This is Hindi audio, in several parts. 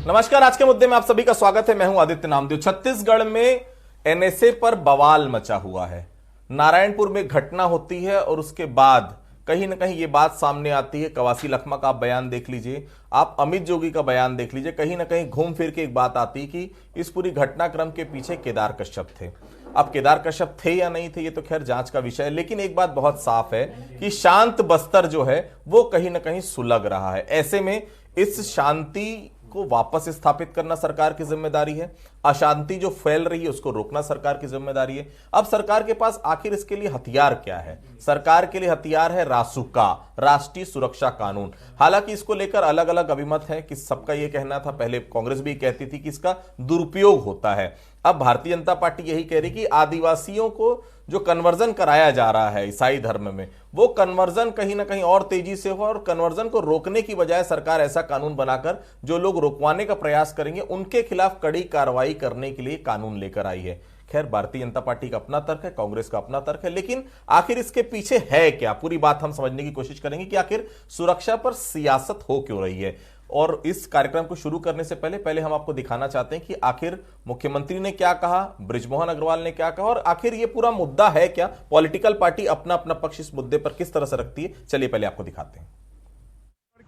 नमस्कार, आज के मुद्दे में आप सभी का स्वागत है। मैं हूं आदित्य नामदेव। छत्तीसगढ़ में एनएसए पर बवाल मचा हुआ है। नारायणपुर में घटना होती है और उसके बाद कहीं ना कहीं ये बात सामने आती है। कवासी लखमा का आप बयान देख लीजिए, आप अमित जोगी का बयान देख लीजिए, कहीं ना कहीं घूम फिर के एक बात आती कि इस पूरी घटनाक्रम के पीछे केदार कश्यप थे। अब केदार कश्यप थे या नहीं थे ये तो खैर जांच का विषय है, लेकिन एक बात बहुत साफ है कि शांत बस्तर जो है वो कहीं ना कहीं सुलग रहा है। ऐसे में इस शांति को वापस स्थापित करना सरकार की जिम्मेदारी है। अशांति जो फैल रही है उसको रोकना सरकार की जिम्मेदारी है। अब सरकार के पास आखिर इसके लिए हथियार क्या है? सरकार के लिए हथियार है रासुका, राष्ट्रीय सुरक्षा कानून। हालांकि इसको लेकर अलग अलग अभिमत है कि सबका यह कहना था, पहले कांग्रेस भी कहती थी कि इसका दुरुपयोग होता है। अब भारतीय जनता पार्टी यही कह रही कि आदिवासियों को जो कन्वर्जन कराया जा रहा है ईसाई धर्म में, वो कन्वर्जन कहीं ना कहीं और तेजी से हो, और कन्वर्जन को रोकने की बजाय सरकार ऐसा कानून बनाकर जो लोग रोकवाने का प्रयास करेंगे उनके खिलाफ कड़ी कार्रवाई करने के लिए कानून लेकर आई है। खैर, भारतीय जनता पार्टी का अपना तर्क है, कांग्रेस का अपना तर्क है, लेकिन आखिर इसके पीछे है क्या? पूरी बात हम समझने की कोशिश करेंगे कि आखिर सुरक्षा पर सियासत हो क्यों रही है। और इस कार्यक्रम को शुरू करने से पहले हम आपको दिखाना चाहते हैं कि आखिर मुख्यमंत्री ने क्या कहा, बृजमोहन अग्रवाल ने क्या कहा, और आखिर ये पूरा मुद्दा है क्या। पॉलिटिकल पार्टी अपना अपना पक्ष इस मुद्दे पर किस तरह से रखती है, चलिए पहले आपको दिखाते हैं।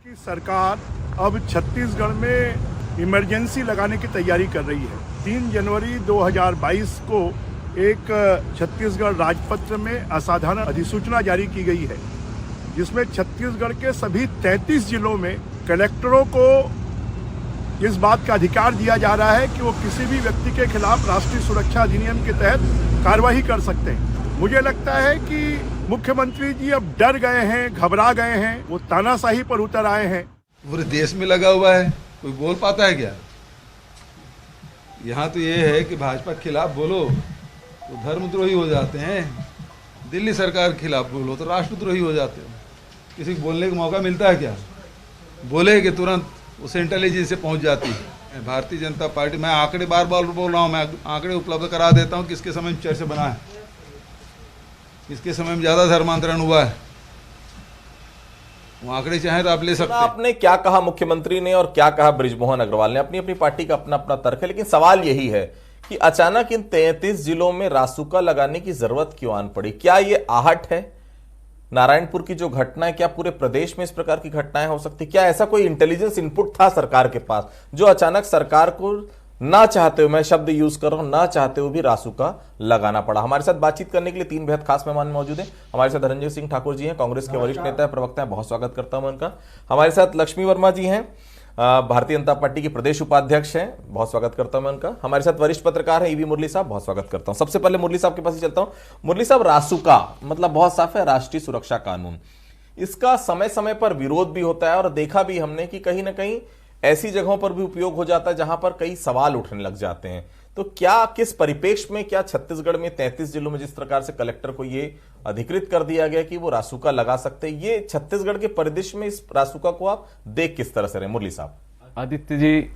की सरकार अब छत्तीसगढ़ में इमरजेंसी लगाने की तैयारी कर रही है। 3 जनवरी 2022 को एक छत्तीसगढ़ राजपत्र में असाधारण अधिसूचना जारी की गई है, जिसमें छत्तीसगढ़ के सभी 33 जिलों में कलेक्टरों को इस बात का अधिकार दिया जा रहा है कि वो किसी भी व्यक्ति के खिलाफ राष्ट्रीय सुरक्षा अधिनियम के तहत कार्रवाई कर सकते हैं। मुझे लगता है कि मुख्यमंत्री जी अब डर गए हैं, घबरा गए हैं, वो तानाशाही पर उतर आए हैं। पूरे देश में लगा हुआ है, कोई बोल पाता है क्या? यहाँ तो ये है कि भाजपा के खिलाफ बोलो तो धर्मद्रोही हो जाते हैं, दिल्ली सरकार के खिलाफ बोलो तो राष्ट्रद्रोही हो जाते हैं। किसी को बोलने का मौका मिलता है क्या? बोले कि तुरंत उसे इंटेलिजेंस से पहुंच जाती है। भारतीय जनता पार्टी, मैं आंकड़े बार बार बोल रहा हूँ, मैं आंकड़े उपलब्ध करा देता हूँ किसके समय में चर्च बना है, किसके समय में ज़्यादा धर्मांतरण हुआ है, वो आंकड़े चाहे तो आप ले सकते हैं। आपने क्या कहा मुख्यमंत्री ने और क्या कहा बृजमोहन अग्रवाल ने, अपनी अपनी पार्टी का अपना अपना तर्क है, लेकिन सवाल यही है कि अचानक इन 33 जिलों में रासुका लगाने की जरूरत क्यों आन पड़ी? क्या ये आहट है? नारायणपुर की जो घटना है, क्या पूरे प्रदेश में इस प्रकार की घटनाएं हो सकती? क्या ऐसा कोई इंटेलिजेंस इनपुट था सरकार के पास जो अचानक सरकार को ना चाहते हुए, मैं शब्द यूज कर रहा हूं, ना चाहते हुए भी रासुका लगाना पड़ा? हमारे साथ बातचीत करने के लिए 3 बेहद खास मेहमान मौजूद हैं। हमारे साथ धनंजय सिंह ठाकुर जी हैं, कांग्रेस के वरिष्ठ नेता प्रवक्ता हैं, बहुत स्वागत करता हूं उनका। हमारे साथ लक्ष्मी वर्मा जी हैं, भारतीय जनता पार्टी के प्रदेश उपाध्यक्ष हैं, बहुत स्वागत करता हूं मैं उनका। हमारे साथ वरिष्ठ पत्रकार हैं ईवी मुरली साहब, बहुत स्वागत करता हूं। सबसे पहले मुरली साहब के पास ही चलता हूं। मुरली साहब, रासुका मतलब बहुत साफ है, राष्ट्रीय सुरक्षा कानून, इसका समय समय पर विरोध भी होता है और देखा भी हमने कि कहीं ना कहीं ऐसी जगहों पर भी उपयोग हो जाता है जहां पर कई सवाल उठने लग जाते हैं। तो क्या, किस परिप्रेक्ष्य में, क्या छत्तीसगढ़ में 33 जिलों में जिस प्रकार से कलेक्टर को ये अधिकृत कर दिया गया कि वो रासुका लगा सकते हैं, ये छत्तीसगढ़ के परिदृश्य में इस रासुका को आप देख किस तरह से रहे? मुरली साहब। आदित्य जी,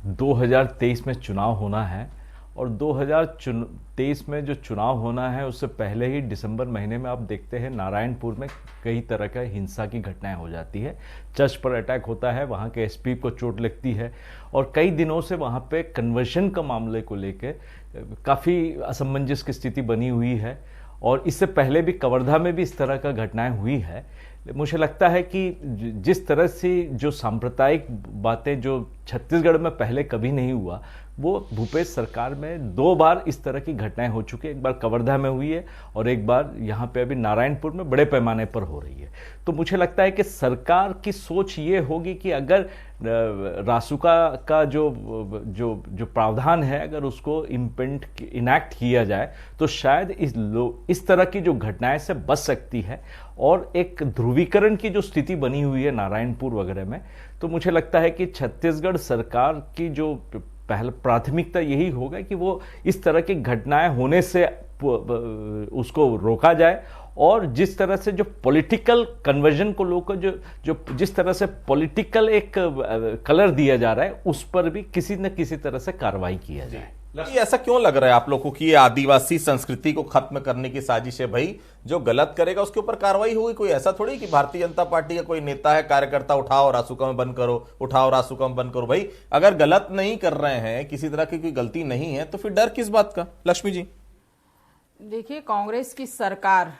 2023 में चुनाव होना है और 2023 में जो चुनाव होना है उससे पहले ही दिसंबर महीने में आप देखते हैं नारायणपुर में कई तरह का हिंसा की घटनाएं हो जाती है। चर्च पर अटैक होता है, वहाँ के एसपी को चोट लगती है और कई दिनों से वहाँ पे कन्वर्शन का मामले को लेकर काफ़ी असमंजस की स्थिति बनी हुई है। और इससे पहले भी कवर्धा में भी इस तरह का घटनाएं हुई है। मुझे लगता है कि जिस तरह से जो सांप्रदायिक बातें जो छत्तीसगढ़ में पहले कभी नहीं हुआ, वो भूपेश सरकार में 2 बार इस तरह की घटनाएं हो चुकी है। एक बार कवर्धा में हुई है और एक बार यहाँ पे अभी नारायणपुर में बड़े पैमाने पर हो रही है। तो मुझे लगता है कि सरकार की सोच ये होगी कि अगर रासुका का जो प्रावधान है, अगर उसको इनैक्ट किया जाए तो शायद इस तरह की जो घटनाएं से बच सकती है। और एक ध्रुवीकरण की जो स्थिति बनी हुई है नारायणपुर वगैरह में, तो मुझे लगता है कि छत्तीसगढ़ सरकार की जो पहले प्राथमिकता यही होगा कि वो इस तरह की घटनाएं होने से उसको रोका जाए। और जिस तरह से जो पॉलिटिकल कन्वर्जन को लोग जो जिस तरह से पॉलिटिकल एक कलर दिया जा रहा है, उस पर भी किसी न किसी तरह से कार्रवाई किया जाए। ये ऐसा क्यों लग रहा है आप लोगों को कि ये आदिवासी संस्कृति को खत्म करने की साजिश है? भाई जो गलत करेगा उसके ऊपर कार्रवाई होगी। कोई ऐसा थोड़ी कि भारतीय जनता पार्टी का कोई नेता है, कार्यकर्ता उठाओ रासुका में बंद करो, उठाओ रासुका में बंद करो। भाई अगर गलत नहीं कर रहे हैं, किसी तरह की कोई गलती नहीं है, तो फिर डर किस बात का? लक्ष्मी जी देखिए, कांग्रेस की सरकार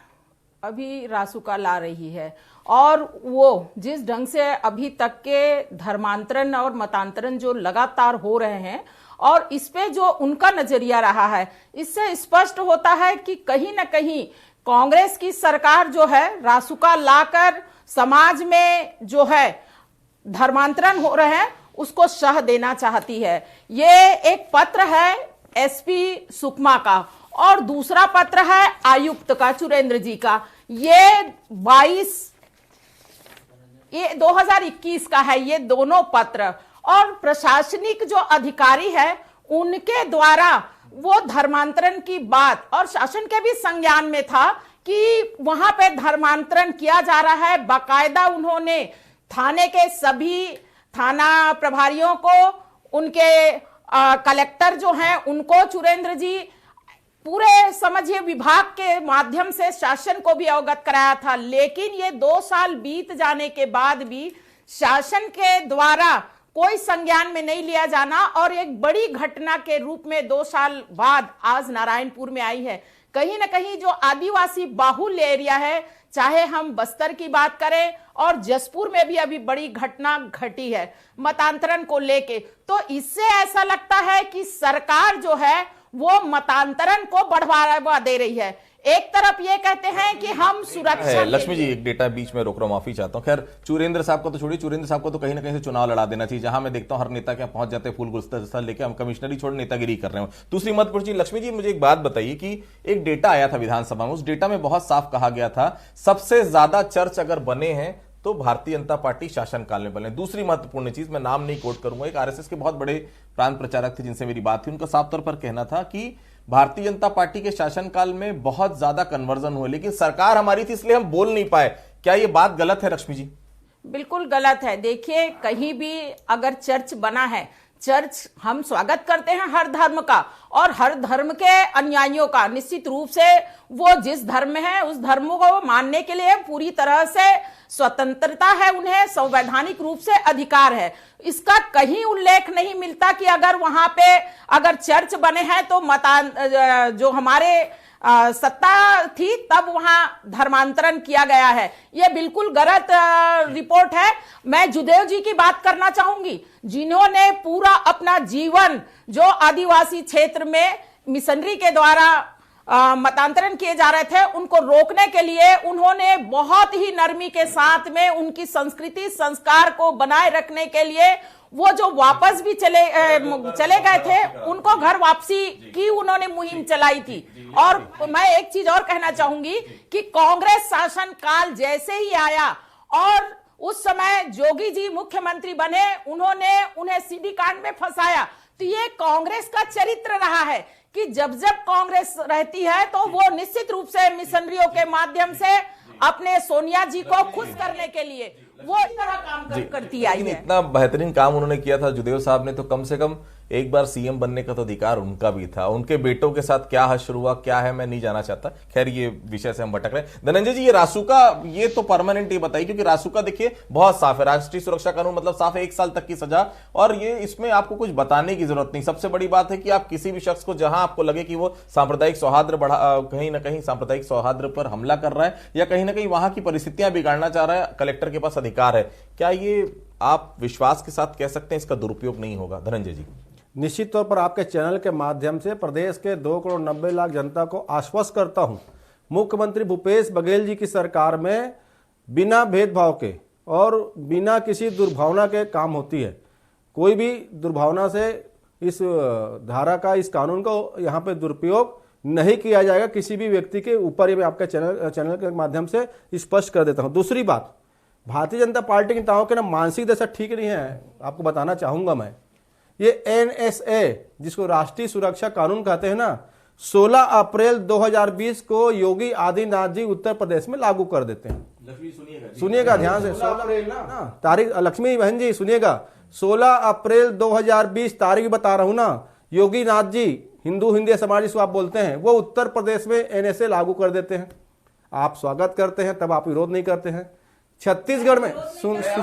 अभी रासुका ला रही है और वो जिस ढंग से अभी तक के धर्मांतरण और मतांतरण जो लगातार हो रहे हैं और इस पे जो उनका नजरिया रहा है, इससे स्पष्ट होता है कि कहीं ना कहीं कांग्रेस की सरकार जो है रासुका लाकर समाज में जो है धर्मांतरण हो रहे हैं उसको शह देना चाहती है। ये एक पत्र है एसपी सुकमा का और दूसरा पत्र है आयुक्त का, चुरेंद्र जी का। ये 2021 का है ये दोनों पत्र। और प्रशासनिक जो अधिकारी है उनके द्वारा वो धर्मांतरण की बात, और शासन के भी संज्ञान में था कि वहां पे धर्मांतरण किया जा रहा है। बाकायदा उन्होंने थाने के सभी थाना प्रभारियों को, उनके कलेक्टर जो हैं उनको, चुरेंद्र जी पूरे समझिए विभाग के माध्यम से शासन को भी अवगत कराया था। लेकिन ये 2 साल बीत जाने के बाद भी शासन के द्वारा कोई संज्ञान में नहीं लिया जाना और एक बड़ी घटना के रूप में 2 साल बाद आज नारायणपुर में आई है। कहीं ना कहीं जो आदिवासी बाहुल्य एरिया है, चाहे हम बस्तर की बात करें और जसपुर में भी अभी बड़ी घटना घटी है मतांतरण को लेके, तो इससे ऐसा लगता है कि सरकार जो है वो मतांतरण को बढ़ावा दे रही है। एक तरफ ये कहते हैं कि हम सुरक्षा। लक्ष्मी जी एक डेटा बीच में रोक रहा हूं, माफी चाहता हूं। खैर चुरेंद्र साहब को तो छोड़िए, चुरेंद्र साहब को तो कहीं ना कहीं से चुनाव लड़ा देना चाहिए। जहां मैं देखता हूं हर नेता के पहुंच जाते हैं फूल गुलदस्ता लेके, हम कमिश्नरी छोड़ नेतागिरी कर रहे हो। दूसरी महत्वपूर्ण चीज लक्ष्मी जी मुझे एक बात बताइए कि एक डेटा आया था विधानसभा में, उस डेटा में बहुत साफ कहा गया था सबसे ज्यादा चर्च अगर बने हैं तो भारतीय जनता पार्टी शासनकाल में बने। दूसरी महत्वपूर्ण चीज, मैं नाम नहीं कोट करूंगा, एक आरएसएस के बहुत बड़े प्रांत प्रचारक थे जिनसे मेरी बात थी, उनका साफ तौर पर कहना था कि भारतीय जनता पार्टी के शासनकाल में बहुत ज्यादा कन्वर्जन हुए, लेकिन सरकार हमारी थी इसलिए हम बोल नहीं पाए। क्या ये बात गलत है लक्ष्मी जी? बिल्कुल गलत है। देखिए, कहीं भी अगर चर्च बना है, चर्च हम स्वागत करते हैं हर धर्म का और हर धर्म के अनुयायियों का। निश्चित रूप से वो जिस धर्म में है उस धर्म को मानने के लिए पूरी तरह से स्वतंत्रता है, उन्हें संवैधानिक रूप से अधिकार है। इसका कहीं उल्लेख नहीं मिलता कि अगर वहां पे अगर चर्च बने हैं तो जो हमारे सत्ता थी तब वहां धर्मांतरण किया गया है। यह बिल्कुल गलत रिपोर्ट है। मैं जुदेव जी की बात करना चाहूंगी, जिन्होंने पूरा अपना जीवन जो आदिवासी क्षेत्र में मिशनरी के द्वारा मतांतरण किए जा रहे थे उनको रोकने के लिए उन्होंने बहुत ही नरमी के साथ में उनकी संस्कृति संस्कार को बनाए रखने के लिए वो जो वापस भी चले गए थे उनको घर वापसी की उन्होंने मुहिम चलाई थी। और मैं एक चीज और कहना चाहूंगी कि कांग्रेस शासन काल जैसे ही आया और उस समय जोगी जी मुख्यमंत्री बने, उन्होंने उन्हें सीडी कांड में फंसाया। तो ये कांग्रेस का चरित्र रहा है कि जब जब कांग्रेस रहती है तो वो निश्चित रूप से मिशनरियों के माध्यम से अपने सोनिया जी को खुश करने के लिए वो इस तरह काम करती आई है। इतना बेहतरीन काम उन्होंने किया था जुदेव साहब ने, तो कम से कम एक बार सीएम बनने का तो अधिकार उनका भी था। उनके बेटों के साथ क्या हश्र हुआ क्या है मैं नहीं जाना चाहता, खैर ये विषय से हम भटक रहे हैं। धनंजय जी ये रासुका ये तो परमानेंट ही बताइए, क्योंकि रासुका देखिए बहुत साफ है, राष्ट्रीय सुरक्षा कानून मतलब साफ है 1 साल तक की सजा, और ये इसमें आपको कुछ बताने की जरूरत नहीं। सबसे बड़ी बात है कि आप किसी भी शख्स को जहां आपको लगे कि वो सांप्रदायिक सौहार्द कहीं ना कहीं सांप्रदायिक सौहार्द पर हमला कर रहा है या कहीं ना कहीं वहां की परिस्थितियां बिगाड़ना चाह रहा है, कलेक्टर के पास अधिकार है। क्या ये आप विश्वास के साथ कह सकते हैं इसका दुरुपयोग नहीं होगा? धनंजय जी निश्चित तौर पर आपके चैनल के माध्यम से प्रदेश के 2,90,00,000 जनता को आश्वस्त करता हूं, मुख्यमंत्री भूपेश बघेल जी की सरकार में बिना भेदभाव के और बिना किसी दुर्भावना के काम होती है। कोई भी दुर्भावना से इस धारा का, इस कानून का यहाँ पे दुरुपयोग नहीं किया जाएगा किसी भी व्यक्ति के ऊपर। ये मैं आपके चैनल के माध्यम से स्पष्ट कर देता हूँ। दूसरी बात, भारतीय जनता पार्टी के नेताओं के ना मानसिक दशा ठीक नहीं है, आपको बताना चाहूंगा मैं। ये एनएसए जिसको राष्ट्रीय सुरक्षा कानून कहते हैं ना, 16 अप्रैल 2020 को योगी आदित्यनाथ जी उत्तर प्रदेश में लागू कर देते हैं। सुनिएगा ध्यान से, 16 अप्रैल ना तारीख, लक्ष्मी बहन जी सुनिएगा, 16 अप्रैल 2020 तारीख बता रहा हूं ना, योगी नाथ जी हिंदू हिंदी समाज जिसको आप बोलते हैं, वो उत्तर प्रदेश में एनएसए लागू कर देते हैं। आप स्वागत करते हैं, तब आप विरोध नहीं करते हैं। छत्तीसगढ़ में सुनिए,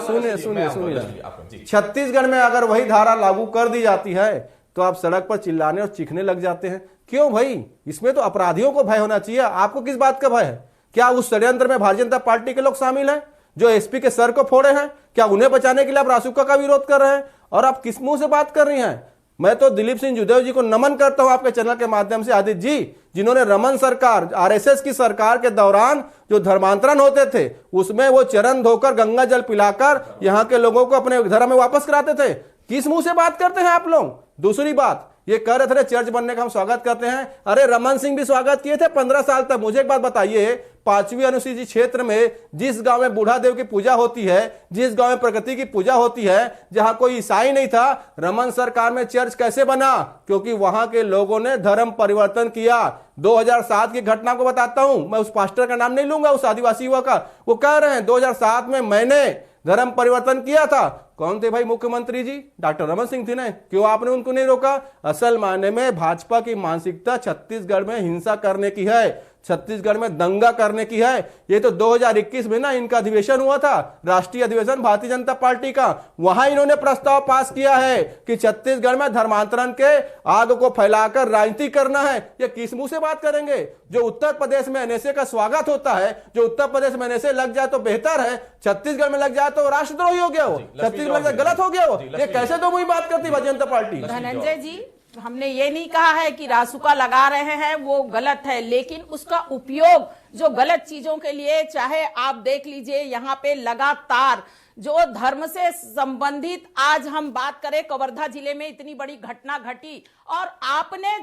छत्तीसगढ़ में अगर वही धारा लागू कर दी जाती है तो आप सड़क पर चिल्लाने और चीखने लग जाते हैं। क्यों भाई? इसमें तो अपराधियों को भय होना चाहिए। आपको किस बात का भय है? क्या उस षड्यंत्र में भारतीय जनता पार्टी के लोग शामिल हैं जो एसपी के सर को फोड़े हैं? क्या उन्हें बचाने के लिए आप रासुका का विरोध कर रहे हैं? और आप किस मुंह से बात कर रही हैं? मैं तो दिलीप सिंह जुदेव जी को नमन करता हूं आपके चैनल के माध्यम से, आदित्य जी, जिन्होंने रमन सरकार, आरएसएस की सरकार के दौरान जो धर्मांतरण होते थे उसमें वो चरण धोकर गंगा जल पिलाकर यहां के लोगों को अपने धर्म में वापस कराते थे। किस मुंह से बात करते हैं आप लोग? दूसरी बात, ये कह रहे थे चर्च बनने का हम स्वागत करते हैं। अरे रमन सिंह भी स्वागत किए थे 15 साल तक। मुझे एक बात बताइए, 5वीं अनुसूचित क्षेत्र में जिस गांव में बूढ़ा देव की पूजा होती है, जिस गांव में प्रकृति की पूजा होती है, जहां कोई ईसाई नहीं था, रमन सरकार में चर्च कैसे बना? क्योंकि वहां के लोगों ने धर्म परिवर्तन किया। 2007 की घटना को बताता हूं, मैं उस पास्टर का नाम नहीं लूंगा, उस आदिवासी युवक का। वो कह रहे हैं 2007 में मैंने धर्म परिवर्तन किया था। कौन थे भाई? मुख्यमंत्री जी डॉक्टर रमन सिंह थे ना। क्यों आपने उनको नहीं रोका? असल मायने में भाजपा की मानसिकता छत्तीसगढ़ में हिंसा करने की है, छत्तीसगढ़ में दंगा करने की है। ये तो 2021 में ना इनका अधिवेशन हुआ था, राष्ट्रीय अधिवेशन भारतीय जनता पार्टी का। वहां इन्होंने प्रस्ताव पास किया है कि छत्तीसगढ़ में धर्मांतरण के आग को फैलाकर राजनीति करना है। ये किस मुंह से बात करेंगे? जो उत्तर प्रदेश में एनएसए का स्वागत होता है, जो उत्तर प्रदेश में एनएसए लग जाए तो बेहतर है, छत्तीसगढ़ में लग जाए तो राष्ट्रद्रोही हो गया वो, छत्तीसगढ़ में गलत हो गया वो। ये कैसे दो मुंह बात करती भारतीय जनता पार्टी? धनंजय जी, हमने ये नहीं कहा है कि रासुका लगा रहे हैं वो गलत है, लेकिन उसका उपयोग जो गलत चीजों के लिए, चाहे आप देख लीजिए यहाँ पे लगातार जो धर्म से संबंधित, आज हम बात करें कवर्धा जिले में इतनी बड़ी घटना घटी, और आपने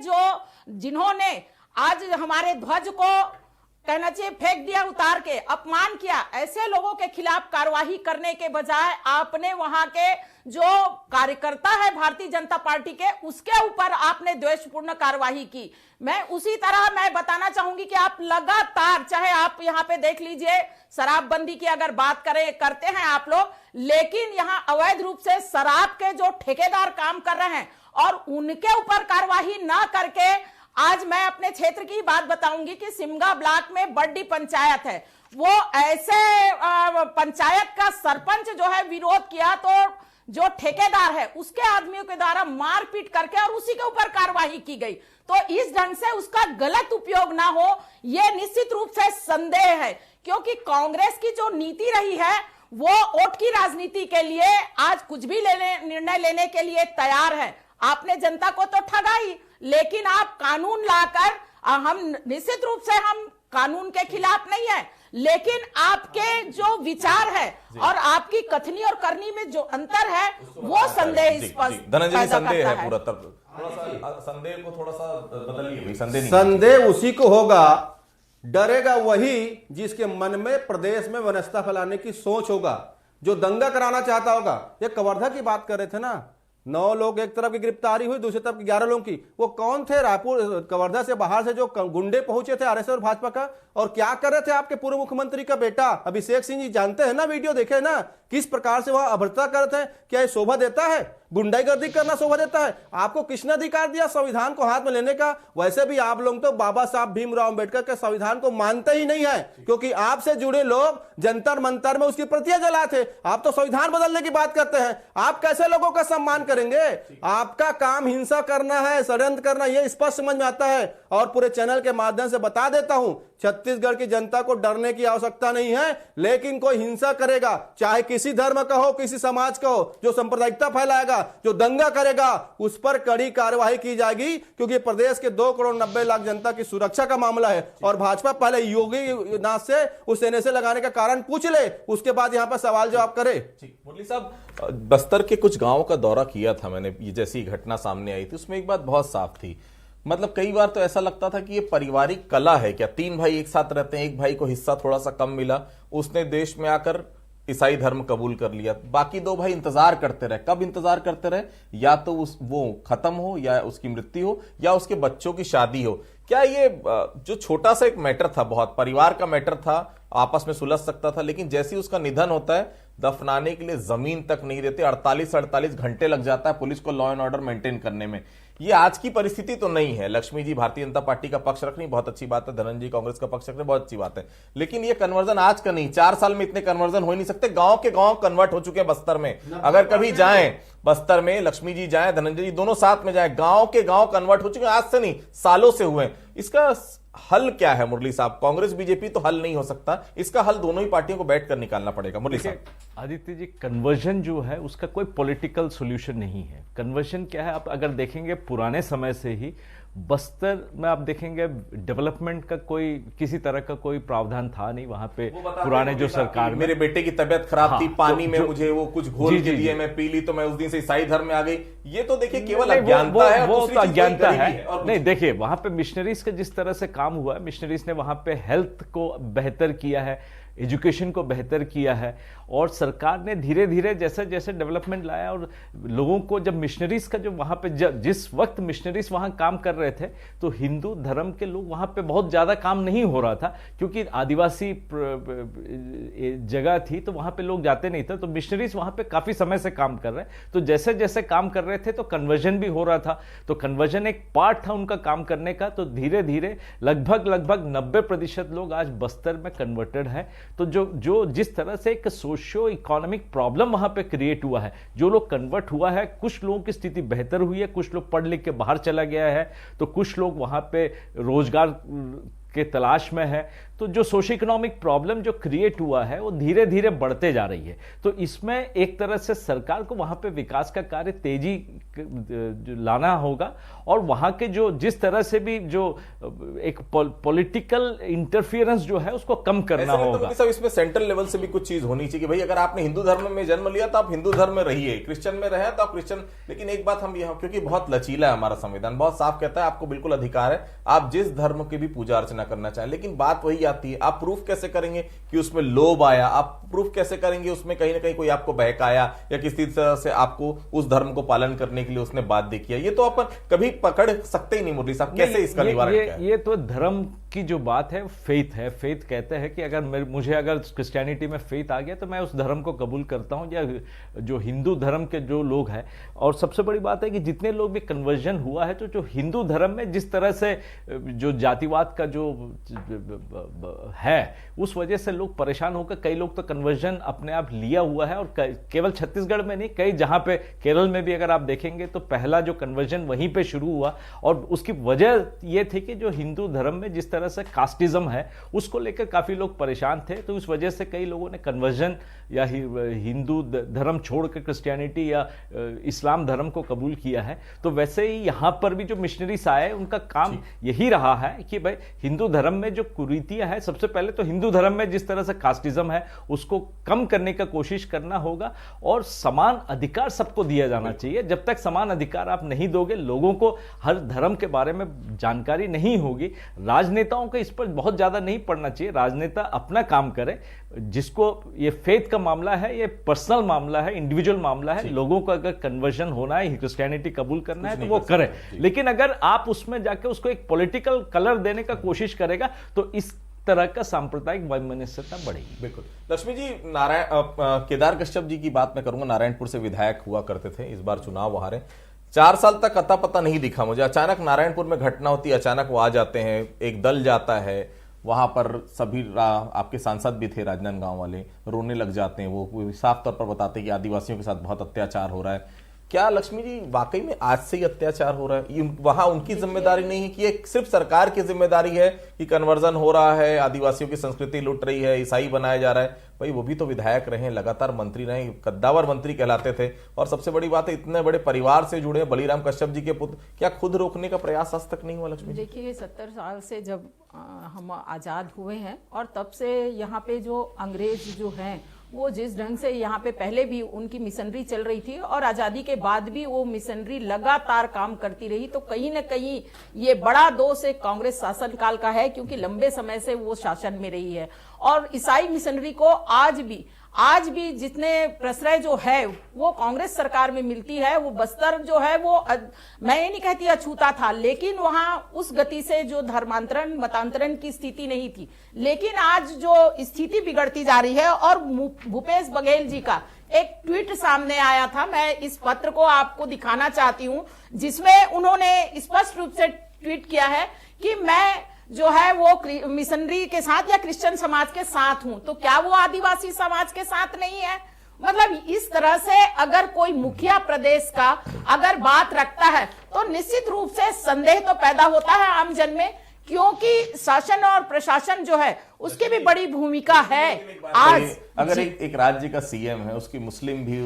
जिन्होंने आज हमारे ध्वज को कहना चाहिए फेंक दिया, उतार के अपमान किया, ऐसे लोगों के खिलाफ कार्रवाई करने के बजाय आपने वहां के जो कार्यकर्ता है भारतीय जनता पार्टी के, उसके ऊपर आपने द्वेषपूर्ण कार्रवाई की। मैं उसी तरह मैं बताना चाहूंगी कि आप लगातार, चाहे आप यहां पे देख लीजिए शराबबंदी की अगर बात करते हैं आप लोग, लेकिन यहां अवैध रूप से शराब के जो ठेकेदार काम कर रहे हैं और उनके ऊपर कार्रवाई ना करके, आज मैं अपने क्षेत्र की बात बताऊंगी कि सिमगा ब्लॉक में बड्डी पंचायत है, वो ऐसे पंचायत का सरपंच जो है विरोध किया तो जो ठेकेदार है उसके आदमियों के द्वारा मारपीट करके और उसी के ऊपर कार्रवाई की गई। तो इस ढंग से उसका गलत उपयोग ना हो, यह निश्चित रूप से संदेह है, क्योंकि कांग्रेस की जो नीति रही है वो वोट की राजनीति के लिए आज कुछ भी निर्णय लेने के लिए तैयार है। आपने जनता को तो ठगा ही, लेकिन आप कानून लाकर, हम निश्चित रूप से हम कानून के खिलाफ नहीं है, लेकिन आपके जो विचार है और आपकी कथनी और करनी में जो अंतर है वो संदेह स्पष्ट धनंजय, संदेह है पूरा। थोड़ा सा संदेह को थोड़ा सा बदलिए। संदेह उसी को होगा, डरेगा वही जिसके मन में प्रदेश में वनस्ता फैलाने की सोच होगा, जो दंगा कराना चाहता होगा। ये कवर्धा की बात कर रहे थे ना, 9 लोग एक तरफ की गिरफ्तारी हुई, दूसरी तरफ की 11 लोगों की। वो कौन थे? रायपुर कवर्धा से बाहर से जो गुंडे पहुंचे थे आरएसएस और भाजपा का, और क्या कर रहे थे आपके पूर्व मुख्यमंत्री का बेटा अभिषेक सिंह जी, जानते हैं ना, वीडियो देखे ना, किस प्रकार से वह अभद्रता कर रहे थे। क्या ये शोभा देता है? गुंडागर्दी करना शोभा देता है? आपको किसने अधिकार दिया संविधान को हाथ में लेने का? वैसे भी आप लोग तो बाबा साहब भीमराव अंबेडकर के संविधान को मानते ही नहीं है, क्योंकि आपसे जुड़े लोग जंतर मंतर में उसकी प्रतियां जलाए थे। आप तो संविधान बदलने की बात करते हैं। आप कैसे लोगों का सम्मान करेंगे? आपका काम हिंसा करना है, षड्यंत्र करना, यह स्पष्ट समझ में आता है। और पूरे चैनल के माध्यम से बता देता हूं, छत्तीसगढ़ की जनता को डरने की आवश्यकता नहीं है, लेकिन कोई हिंसा करेगा, चाहे किसी धर्म का हो, किसी समाज का हो, जो सांप्रदायिकता फैलाएगा, जो दंगा करेगा, उस पर कड़ी कार्रवाई की जाएगी, क्योंकि प्रदेश के 2 करोड़ 90 लाख जनता की सुरक्षा का मामला है। और भाजपा पहले योगी नाथ से उस एनएसए लगाने का कारण पूछ ले, उसके बाद यहां पर सवाल जवाब करे। मुरली साहब, बस्तर के कुछ गांवों का दौरा किया था मैंने, ये जैसी घटना सामने आई थी उसमें एक बात बहुत साफ थी, मतलब कई बार तो ऐसा लगता था कि ये पारिवारिक कला है क्या, 3 भाई एक साथ रहते हैं, एक भाई को हिस्सा थोड़ा सा कम मिला, उसने देश में आकर ईसाई धर्म कबूल कर लिया, बाकी 2 भाई इंतजार करते रहे। कब इंतजार करते रहे? या तो वो खत्म हो, या उसकी मृत्यु हो, या उसके बच्चों की शादी हो। क्या ये जो छोटा सा एक मैटर था, बहुत परिवार का मैटर था, आपस में सुलझ सकता था, लेकिन जैसे ही उसका निधन होता है, दफनाने के लिए जमीन तक नहीं देते, 48 घंटे लग जाता है पुलिस को लॉ एंड ऑर्डर मेंटेन करने में। ये आज की परिस्थिति तो नहीं है। लक्ष्मी जी भारतीय जनता पार्टी का पक्ष रख रही, बहुत अच्छी बात है। धनंजय कांग्रेस का पक्ष रख रहे, बहुत अच्छी बात है। लेकिन ये कन्वर्जन आज का नहीं, 4 साल में इतने कन्वर्जन हो ही नहीं सकते। गांव के गांव कन्वर्ट हो चुके हैं बस्तर में। अगर कभी जाएं बस्तर में, लक्ष्मी जी जाएं, धनंजय जी दोनों साथ में जाएं, गांव के गांव कन्वर्ट हो चुके हैं। आज से नहीं, सालों से हुए। इसका हल क्या है मुरली साहब? कांग्रेस बीजेपी तो हल नहीं हो सकता, इसका हल दोनों ही पार्टियों को बैठकर निकालना पड़ेगा। मुरली साहब। आदित्य जी, कन्वर्जन जो है उसका कोई पॉलिटिकल सॉल्यूशन नहीं है। कन्वर्जन क्या है, आप अगर देखेंगे पुराने समय से ही बस्तर में आप देखेंगे डेवलपमेंट का कोई किसी तरह का कोई प्रावधान था नहीं वहां पे। पुराने जो सरकार में, मेरे बेटे की तबीयत खराब हाँ, थी, पानी में मुझे वो कुछ घोल के दिए, मैं पी ली तो मैं उस दिन से ईसाई धर्म में आ गई। ये तो देखिए केवल अज्ञानता है। वो तो अज्ञानता है। नहीं, नहीं, देखिए वहां पे मिशनरीज का जिस तरह से काम हुआ है, मिशनरीज ने वहां पे हेल्थ को बेहतर किया है, एजुकेशन को बेहतर किया है, और सरकार ने धीरे धीरे जैसे जैसे डेवलपमेंट लाया, और लोगों को जब मिशनरीज का जो वहां पे जिस वक्त मिशनरीज वहां काम कर रहे थे तो हिंदू धर्म के लोग वहां पे बहुत ज्यादा काम नहीं हो रहा था, क्योंकि आदिवासी जगह थी तो वहां पे लोग जाते नहीं थे। तो मिशनरीज वहां पे काफी समय से काम कर रहे हैं, तो जैसे जैसे काम कर रहे थे तो कन्वर्जन भी हो रहा था। तो कन्वर्जन एक पार्ट था उनका काम करने का। तो धीरे धीरे लगभग 90% लोग आज बस्तर में कन्वर्टेड है। तो जो जिस तरह से एक सोशियो इकोनॉमिक प्रॉब्लम वहां पे क्रिएट हुआ है, जो लोग कन्वर्ट हुआ है, कुछ लोगों की स्थिति बेहतर हुई है, कुछ लोग पढ़ लिख के बाहर चला गया है, तो कुछ लोग वहां पे रोजगार के तलाश में है। तो जो सोशियो इकोनॉमिक प्रॉब्लम जो क्रिएट हुआ है वो धीरे धीरे बढ़ते जा रही है। तो इसमें एक तरह से सरकार को वहां पे विकास का कार्य तेजी लाना होगा, और वहां के जो जिस तरह से भी जो एक पॉलिटिकल इंटरफियरेंस जो है उसको कम करना होगा। तो इसमें सेंट्रल लेवल से भी कुछ चीज होनी चाहिए कि भाई अगर आपने हिंदू धर्म में जन्म लिया तो आप हिंदू धर्म में रहिए, क्रिश्चियन में रहे तो आप क्रिश्चियन। लेकिन एक बात हम यहाँ, क्योंकि बहुत लचीला है हमारा संविधान, बहुत साफ कहता है आपको बिल्कुल अधिकार है आप जिस धर्म की भी पूजा अर्चना करना चाहें। लेकिन बात वही आती है, आप प्रूफ कैसे करेंगे कि उसमें लोभ आया? आप प्रूफ कैसे करेंगे उसमें कहीं ना कहीं कोई आपको बहकाया या किसी तरह से आपको उस धर्म को पालन करने के लिए उसने बाध्य किया? ये तो अपन कभी पकड़ सकते ही नहीं मुरली साहब। कैसे इसका निवारण क्या है? ये तो धर्म की जो बात है, फेथ है। फेथ कहते हैं कि अगर मुझे अगर क्रिश्चियनिटी में फेथ आ गया तो मैं उस धर्म को कबूल करता हूं, या जो हिंदू धर्म के जो लोग हैं। और सबसे बड़ी बात है कि जितने लोग भी कन्वर्जन हुआ है, तो जो हिंदू धर्म में जिस तरह से जो जातिवाद का जो है उस वजह से लोग परेशान होकर, कई लोग तो कन्वर्जन अपने आप लिया हुआ है। और केवल छत्तीसगढ़ में नहीं, कई जहां पे केरल में भी अगर आप देखेंगे तो पहला जो कन्वर्जन वहीं पे शुरू हुआ। और उसकी वजह यह थी कि जो हिंदू धर्म में जिस तरह से कास्टिज्म है उसको लेकर काफी लोग परेशान थे। तो उस वजह से कई लोगों ने कन्वर्जन या हिंदू धर्म छोड़कर क्रिश्चियनिटी या इस्लाम धर्म को कबूल किया है। तो वैसे ही यहां पर भी जो मिशनरीज आए उनका काम यही रहा है कि भाई हिंदू धर्म में जो कुरीतियां हैं, सबसे पहले तो हिंदू धर्म में जिस तरह से कास्टिज्म है उसको कम करने का कोशिश करना होगा, और समान अधिकार सबको दिया जाना चाहिए। जब तक समान अधिकार आप नहीं दोगे, लोगों को हर धर्म के बारे में जानकारी नहीं होगी। राजनेताओं को इस पर बहुत ज्यादा नहीं पड़ना चाहिए, राजनेता अपना काम करे। जिसको ये फेथ का मामला है, ये पर्सनल मामला है, इंडिविजुअल मामला है। लोगों को अगर कन्वर्जन होना है, क्रिश्चियनिटी कबूल करना है तो वो करे। लेकिन अगर आप उसमें जाके उसको एक पॉलिटिकल कलर देने का कोशिश करेगा तो इस तरह का सांप्रदायिक वैमनस्यता बढ़ेगी। बिल्कुल। लक्ष्मी जी, केदार कश्यप जी की बात मैं करूंगा। नारायणपुर से विधायक हुआ करते थे, इस बार चुनाव हारे। 4 साल तक अता पता नहीं दिखा मुझे। अचानक नारायणपुर में घटना होती है, अचानक वो आ जाते हैं, एक दल जाता है वहां पर। सभी आपके सांसद भी थे राजनांदगांव वाले, रोने लग जाते हैं। वो साफ तौर पर बताते हैं कि आदिवासियों के साथ बहुत अत्याचार हो रहा है। क्या लक्ष्मी जी वाकई में आज से ही अत्याचार हो रहा है? वहां उनकी जिम्मेदारी नहीं है कि ये सिर्फ सरकार की जिम्मेदारी है कि कन्वर्जन हो रहा है, आदिवासियों की संस्कृति लुट रही है, ईसाई बनाया जा रहा है? भाई वो भी तो विधायक रहे, लगातार मंत्री रहे, कद्दावर मंत्री कहलाते थे। और सबसे बड़ी बात है, इतने बड़े परिवार से जुड़े बलीराम कश्यप जी के पुत्र। क्या खुद रोकने का प्रयास आज तक नहीं हुआ लक्ष्मी? देखिए 70 साल से जब हम आज़ाद हुए हैं, और तब से यहाँ पे जो अंग्रेज जो हैं वो जिस ढंग से यहाँ पे पहले भी उनकी मिशनरी चल रही थी, और आज़ादी के बाद भी वो मिशनरी लगातार काम करती रही। तो कहीं ना कहीं ये बड़ा दोष एक कांग्रेस शासनकाल का है, क्योंकि लंबे समय से वो शासन में रही है। और ईसाई मिशनरी को आज भी जितने प्रश्रय जो है वो कांग्रेस सरकार में मिलती है। वो बस्तर जो है वो मैं ये नहीं कहती अछूता था, लेकिन वहां उस गति से जो धर्मांतरण मतांतरण की स्थिति नहीं थी। लेकिन आज जो स्थिति बिगड़ती जा रही है, और भूपेश बघेल जी का एक ट्वीट सामने आया था। मैं इस पत्र को आपको दिखाना चाहती हूं, जिसमें उन्होंने स्पष्ट रूप से ट्वीट किया है कि मैं जो है वो मिशनरी के साथ या क्रिश्चियन समाज के साथ हूं। तो क्या वो आदिवासी समाज के साथ नहीं है? मतलब इस तरह से अगर कोई मुखिया प्रदेश का अगर बात रखता है तो निश्चित रूप से संदेह तो पैदा होता है आम जन में, क्योंकि शासन और प्रशासन जो है उसकी भी बड़ी भूमिका है। आज अगर एक राज्य का सीएम है, उसकी मुस्लिम भी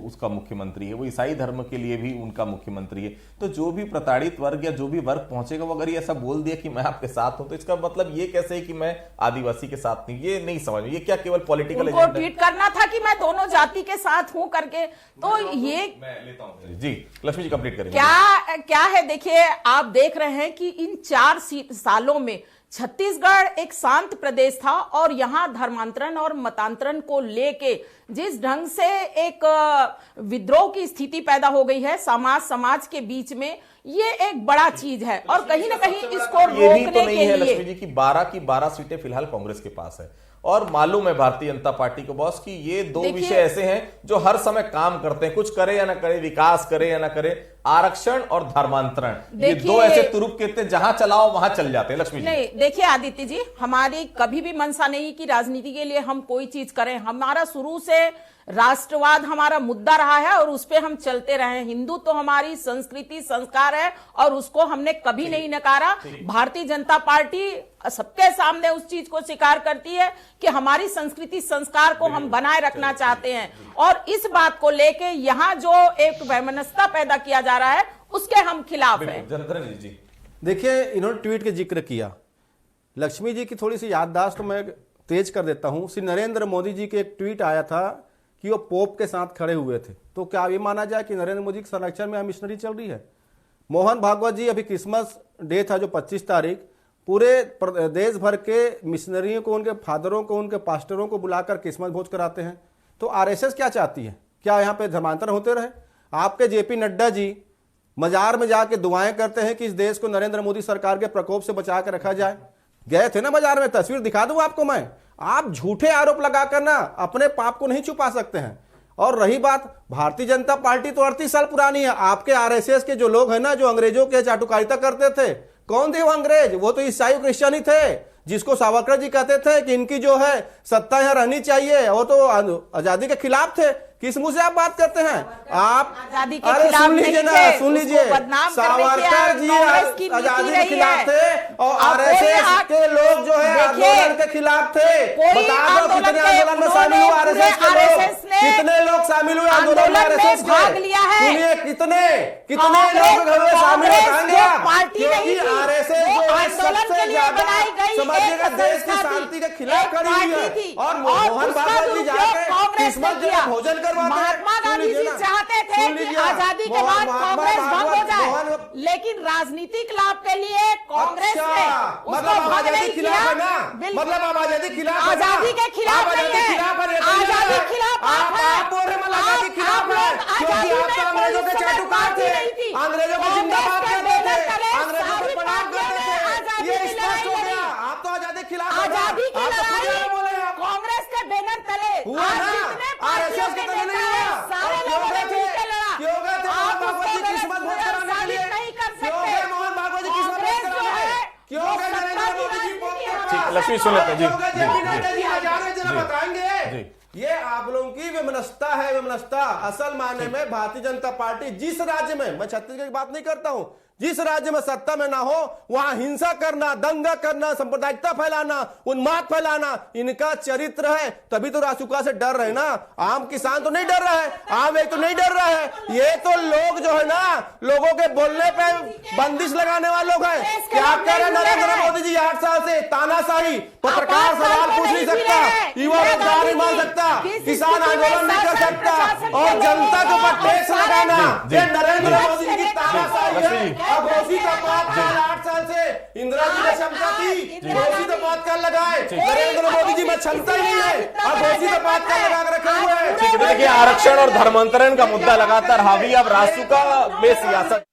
उसका मुख्यमंत्री है, वो ईसाई धर्म के लिए भी उनका मुख्यमंत्री है, तो जो भी प्रताड़ित वर्ग या जो भी वर्ग पहुंचेगा वो अगर ये ऐसा बोल दिया कि मैं आपके साथ हूं, तो इसका मतलब ये कैसे है कि मैं आदिवासी के साथ नहीं? ये नहीं समझ में, ये क्या केवल पॉलिटिकल उनको ट्वीट करना था कि मैं दोनों जाति के साथ हूं करके? तो ये मैं लेता हूं जी, लक्ष्मी जी कंप्लीट करेंगे। क्या है, देखिए आप देख रहे हैं कि इन 4 सालों में छत्तीसगढ़ एक शांत प्रदेश था और यहां धर्मांतरण और मतांतरण को लेके जिस ढंग से एक विद्रोह की स्थिति पैदा हो गई है समाज के बीच में, ये एक बड़ा चीज है। और कहीं ना कहीं इसको ये भी तो रोकने नहीं के है लिए लक्ष्मी जी की 12 की 12 सीटें फिलहाल कांग्रेस के पास है, और मालूम है भारतीय जनता पार्टी को बॉस कि ये दो विषय ऐसे हैं जो हर समय काम करते हैं, कुछ करे या ना करे, विकास करे या ना करे, आरक्षण और धर्मांतरण, ये दो ऐसे तुरुप कहते हैं जहां चलाओ वहां चल जाते हैं। लक्ष्मी जी नहीं, देखिए आदित्य जी, हमारी कभी भी मंशा नहीं कि राजनीति के लिए हम कोई चीज करें। हमारा शुरू से राष्ट्रवाद हमारा मुद्दा रहा है और उस पर हम चलते रहे हैं। हिंदू तो हमारी संस्कृति संस्कार है और उसको हमने कभी नहीं नकारा। भारतीय जनता पार्टी सबके सामने उस चीज को स्वीकार करती है कि हमारी संस्कृति संस्कार को हम बनाए रखना चाहते हैं, और इस बात को लेके यहाँ जो एक वैमनस्यता पैदा किया जा रहा है उसके हम खिलाफ हैं। जी देखिए, इन्होंने ट्वीट के जिक्र किया, लक्ष्मी जी की थोड़ी सी याददाश्त तो मैं तेज कर देता हूं। श्री नरेंद्र मोदी जी के एक ट्वीट आया था कि वो पोप के साथ खड़े हुए थे, तो क्या ये माना जाए कि नरेंद्र मोदी के संरक्षण में मिशनरी चल रही है? मोहन भागवत जी, अभी क्रिसमस डे था जो 25 तारीख, पूरे देश भर के मिशनरियों को, उनके फादरों को, उनके पास्टरों को बुलाकर क्रिसमस भोज कराते हैं। तो आरएसएस क्या चाहती है? क्या यहाँ पे धर्मांतरण होते रहे? आपके जेपी नड्डा जी मजार में जाके दुआएं करते हैं कि इस देश को नरेंद्र मोदी सरकार के प्रकोप से बचा के रखा जाए। गए थे ना बाजार में, तस्वीर दिखा दूं आपको मैं। आप झूठे आरोप लगाकर ना अपने पाप को नहीं छुपा सकते हैं। और रही बात, भारतीय जनता पार्टी तो 38 साल पुरानी है। आपके आरएसएस के जो लोग हैं ना, जो अंग्रेजों के चाटुकारिता करते थे, कौन थे वो अंग्रेज? वो तो ईसाई क्रिश्चियन ही थे, जिसको सावरकर जी कहते थे कि इनकी जो है सत्ता यहां रहनी चाहिए। वो तो आजादी के खिलाफ थे। किस मुंह से आप बात करते हैं? आप आजादी के अरे खिलाफ सुन लीजिए ना, सुन लीजिए, सावरकर जी आजादी के खिलाफ थे और आरएसएस के लोग जो है आंदोलन के खिलाफ थे। बता दो कितने आंदोलन में शामिल हुए आरएसएस के लोग, कितने लोग शामिल हुए आंदोलन में आरएसएस के? सुनिए, कितने लोग शामिल बताएंगे आप? क्योंकि आरएसएस जो है सबसे ज्यादा समझिएगा देश की शांति के खिलाफ खड़ी हुई है। और मोहन भागवत जी जाके क्रिसमस डे भोजन महात्मा गांधी जी चाहते थे कि आजादी के बाद कांग्रेस भंग हो जाए, लेकिन राजनीतिक लाभ के लिए कांग्रेस ने उसको भंग नहीं किया। मतलब आप आजादी खिलाफ, आजादी के खिलाफ नहीं है, आजादी के खिलाफ आप बोल रहे हैं आजादी खिलाफ है, क्योंकि आप तो अंग्रेजों के चाटुकार थे, अंग्रेजों को जिंदाबाद कहते थे, अंग्रेजों को प्रणाम करते थे। ये स्पष्ट हो गया, आप तो आजादी खिलाफ, आजादी की लड़ाई कांग्रेस के बैनर तले हुआ ना, आरएसएस के तले नहीं हुआ। सारे लोगों ने मिलकर लड़ा। क्यों गए थे मोहन भागवत जी किस्मत भोज कराने के लिए? नहीं कर सकते। क्यों गए मोहन भागवत जी किस्मत भोज कराने? क्यों गए नरेंद्र मोदी जी पोप के पास? ठीक, लक्ष्मी सुन लेते हैं जी। जेपी नड्डा जी हजारों जरा बताएंगे। ये आप लोगों की विमनस्ता है, विमनस्ता। असल मायने में भारतीय जनता पार्टी जिस राज्य में, मैं छत्तीसगढ़ की बात नहीं करता हूं, जिस राज्य में सत्ता में ना हो वहां हिंसा करना, दंगा करना, सांप्रदायिकता फैलाना, उन्माद फैलाना इनका चरित्र है। तभी तो रासुका से डर रहे ना। आम किसान तो नहीं डर रहा है, आम एक तो नहीं डर रहा है। ये तो लोग जो है ना, लोगों के बोलने पे बंदिश लगाने वाले लोग हैं। क्या कर रहे नरेंद्र मोदी जी 8 साल से? तानाशाही, पत्रकार सवाल पूछ नहीं सकता, युवा रोजगार नहीं मांग सकता, किसान आंदोलन नहीं कर सकता, और जनता के ऊपर टैक्स लगाना, ये नरेंद्र मोदी जी की तानाशाही है। अब घोषी का बात 8 साल से इंदिरा जी ने क्षमता थी, घोषी तो बात कर लगाए, नरेंद्र मोदी जी में क्षमता ही नहीं है, अब घोषी तो बात कर लगा रखे हुए हैं। देखिए, आरक्षण और धर्मांतरण का मुद्दा लगातार हावी। अब रासुका में सियासत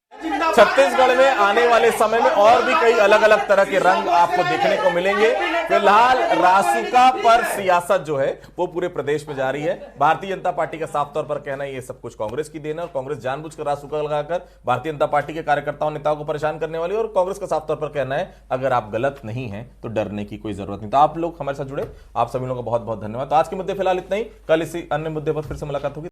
छत्तीसगढ़ में आने वाले समय में और भी कई अलग अलग तरह के रंग आपको देखने को मिलेंगे। फिलहाल रासुका पर सियासत जो है वो पूरे प्रदेश में जारी है। भारतीय जनता पार्टी का साफ तौर पर कहना है ये सब कुछ कांग्रेस की देन है और कांग्रेस जानबूझकर रासुका लगाकर भारतीय जनता पार्टी के कार्यकर्ताओं नेताओं को परेशान करने वाली है। और कांग्रेस का साफ तौर पर कहना है अगर आप गलत नहीं हैं तो डरने की कोई जरूरत नहीं। तो आप लोग हमारे साथ जुड़े, आप सभी लोगों का बहुत बहुत धन्यवाद। तो आज के मुद्दे फिलहाल इतना ही, कल इसी अन्य मुद्दे पर फिर से मुलाकात होगी।